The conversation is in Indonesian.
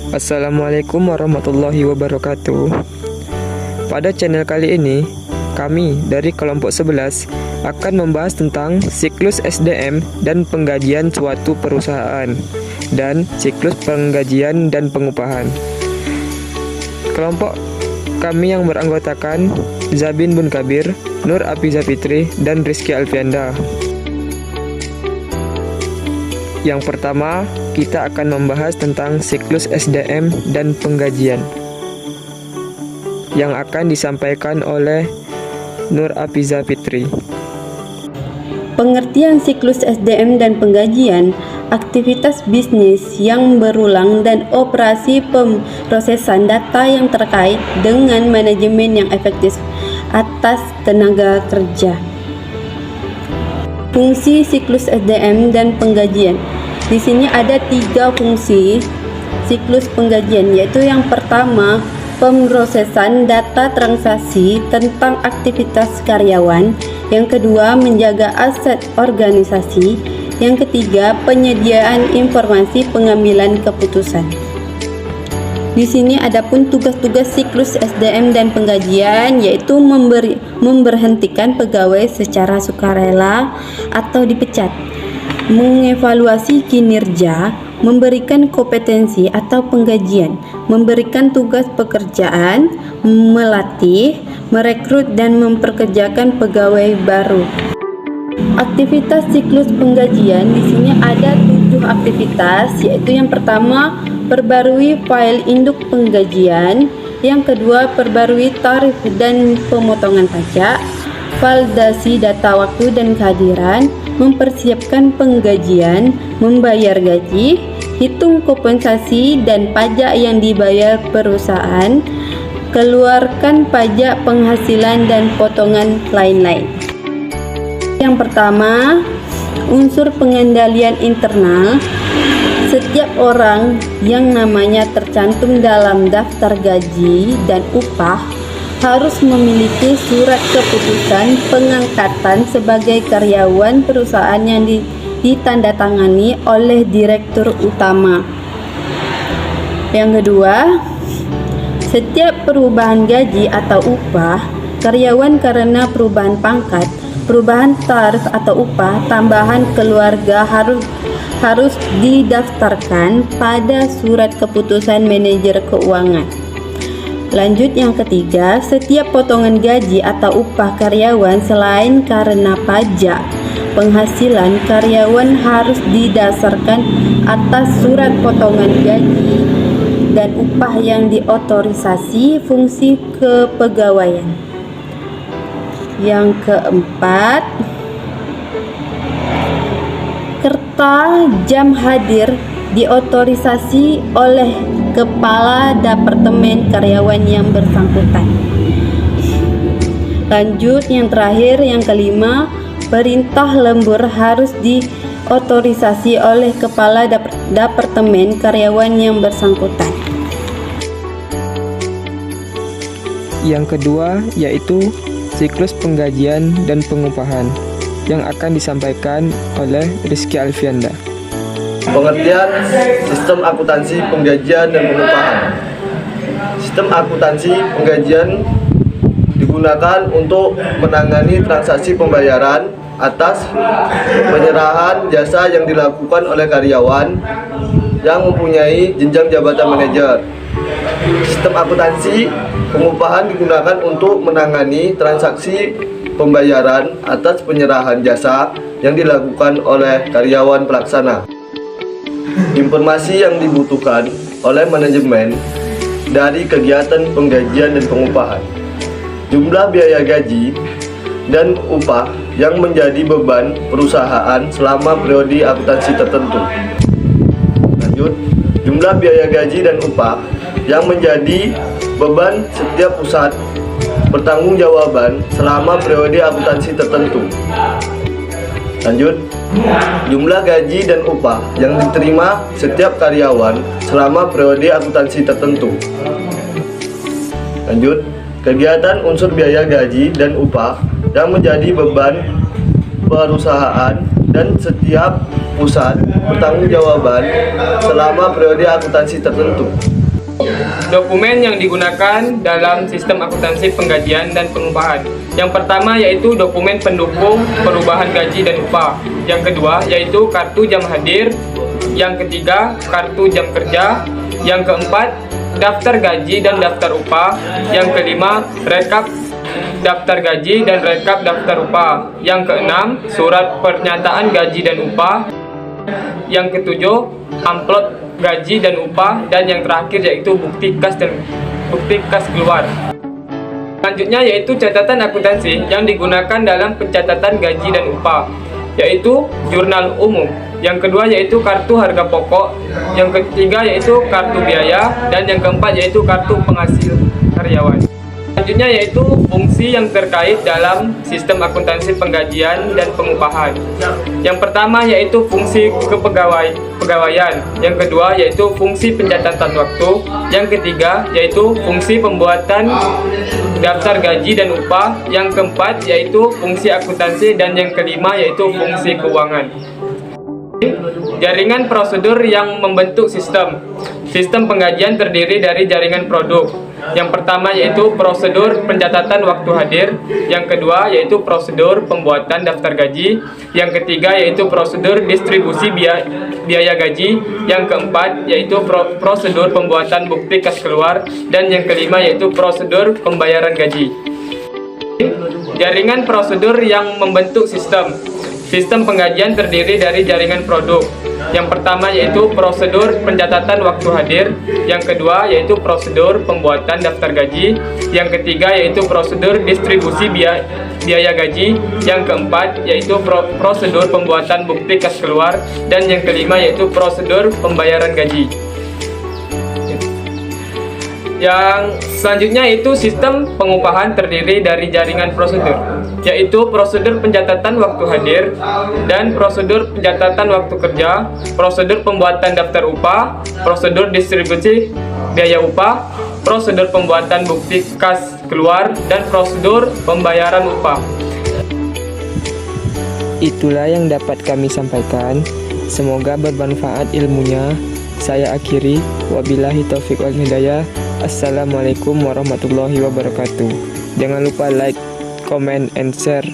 Assalamualaikum warahmatullahi wabarakatuh. Pada channel kali ini, kami dari kelompok 11 akan membahas tentang siklus SDM dan penggajian suatu perusahaan dan siklus penggajian dan pengupahan. Kelompok kami yang beranggotakan Zabin Bun Kabir, Nur Afiza Fitri, dan Rizky Alfianda. Yang pertama, kita akan membahas tentang siklus SDM dan penggajian yang akan disampaikan oleh Nur Afiza Fitri. Pengertian siklus SDM dan penggajian, aktivitas bisnis yang berulang dan operasi pemrosesan data yang terkait dengan manajemen yang efektif atas tenaga kerja. Fungsi siklus SDM dan penggajian. Di sini ada 3 fungsi siklus penggajian, yaitu yang pertama, pemrosesan data transaksi tentang aktivitas karyawan. Yang kedua, menjaga aset organisasi. Yang ketiga, penyediaan informasi pengambilan keputusan. Di sini adapun tugas-tugas siklus SDM dan penggajian, yaitu memberhentikan pegawai secara sukarela atau dipecat, mengevaluasi kinerja, memberikan kompetensi atau penggajian, memberikan tugas pekerjaan, melatih, merekrut dan memperkerjakan pegawai baru. Aktivitas siklus penggajian di sini ada 7 aktivitas, yaitu yang pertama, perbarui file induk penggajian. Yang kedua, perbarui tarif dan pemotongan pajak, validasi data waktu dan kehadiran, mempersiapkan penggajian, membayar gaji, hitung kompensasi dan pajak yang dibayar perusahaan, keluarkan pajak penghasilan dan potongan lain-lain. Yang pertama, unsur pengendalian internal. Setiap orang yang namanya tercantum dalam daftar gaji dan upah harus memiliki surat keputusan pengangkatan sebagai karyawan perusahaan yang ditandatangani oleh direktur utama. Yang kedua, setiap perubahan gaji atau upah karyawan karena perubahan pangkat, perubahan tarif atau upah tambahan keluarga harus didaftarkan pada surat keputusan manajer keuangan. Lanjut yang ketiga, setiap potongan gaji atau upah karyawan selain karena pajak penghasilan karyawan harus didasarkan atas surat potongan gaji dan upah yang diotorisasi fungsi kepegawaian. Yang keempat, kerta jam hadir diotorisasi oleh kepala departemen karyawan yang bersangkutan. Lanjut yang terakhir, yang kelima, perintah lembur harus diotorisasi oleh kepala departemen karyawan yang bersangkutan. Yang kedua yaitu siklus penggajian dan pengupahan yang akan disampaikan oleh Rizky Alfianda. Pengertian sistem akuntansi penggajian dan pengupahan. Sistem akuntansi penggajian digunakan untuk menangani transaksi pembayaran atas penyerahan jasa yang dilakukan oleh karyawan yang mempunyai jenjang jabatan manajer. Sistem akuntansi pengupahan digunakan untuk menangani transaksi pembayaran atas penyerahan jasa yang dilakukan oleh karyawan pelaksana. Informasi yang dibutuhkan oleh manajemen dari kegiatan penggajian dan pengupahan. Jumlah biaya gaji dan upah yang menjadi beban perusahaan selama periode akuntansi tertentu. Lanjut, jumlah biaya gaji dan upah yang menjadi beban setiap pusat pertanggungjawaban selama periode akuntansi tertentu. Lanjut, jumlah gaji dan upah yang diterima setiap karyawan selama periode akuntansi tertentu. Lanjut, kegiatan unsur biaya gaji dan upah yang menjadi beban perusahaan dan setiap pusat pertanggungjawaban selama periode akuntansi tertentu. Dokumen yang digunakan dalam sistem akuntansi penggajian dan pengupahan. Yang pertama yaitu dokumen pendukung perubahan gaji dan upah. Yang kedua yaitu kartu jam hadir. Yang ketiga kartu jam kerja. Yang keempat daftar gaji dan daftar upah. Yang kelima rekap daftar gaji dan rekap daftar upah. Yang keenam surat pernyataan gaji dan upah. Yang ketujuh amplop gaji dan upah, dan yang terakhir yaitu bukti kas keluar. Selanjutnya yaitu catatan akuntansi yang digunakan dalam pencatatan gaji dan upah, yaitu jurnal umum. Yang kedua yaitu kartu harga pokok. Yang ketiga yaitu kartu biaya, dan yang keempat yaitu kartu penghasil karyawan. Selanjutnya yaitu fungsi yang terkait dalam sistem akuntansi penggajian dan pengupahan. Yang pertama yaitu fungsi kepegawaian. Yang kedua yaitu fungsi pencatatan waktu. Yang ketiga yaitu fungsi pembuatan daftar gaji dan upah. Yang keempat yaitu fungsi akuntansi, dan yang kelima yaitu fungsi keuangan. Jaringan prosedur yang membentuk sistem. Sistem penggajian terdiri dari jaringan produk. Yang pertama yaitu prosedur pencatatan waktu hadir. Yang kedua yaitu prosedur pembuatan daftar gaji. Yang ketiga yaitu prosedur distribusi biaya gaji. Yang keempat yaitu prosedur pembuatan bukti kas keluar. Dan yang kelima yaitu prosedur pembayaran gaji. Jaringan prosedur yang membentuk sistem. Sistem penggajian terdiri dari jaringan produk. Yang pertama yaitu prosedur pencatatan waktu hadir. Yang kedua yaitu prosedur pembuatan daftar gaji. Yang ketiga yaitu prosedur distribusi biaya gaji. Yang keempat yaitu prosedur pembuatan bukti kas keluar. Dan yang kelima yaitu prosedur pembayaran gaji. Yang selanjutnya itu sistem pengupahan terdiri dari jaringan prosedur, yaitu prosedur pencatatan waktu hadir dan prosedur pencatatan waktu kerja, prosedur pembuatan daftar upah, prosedur distribusi biaya upah, prosedur pembuatan bukti kas keluar, dan prosedur pembayaran upah. Itulah yang dapat kami sampaikan. Semoga bermanfaat ilmunya. Saya akhiri. Wabillahi taufiq wal hidayah. Assalamualaikum warahmatullahi wabarakatuh. Jangan lupa like, comment, and share.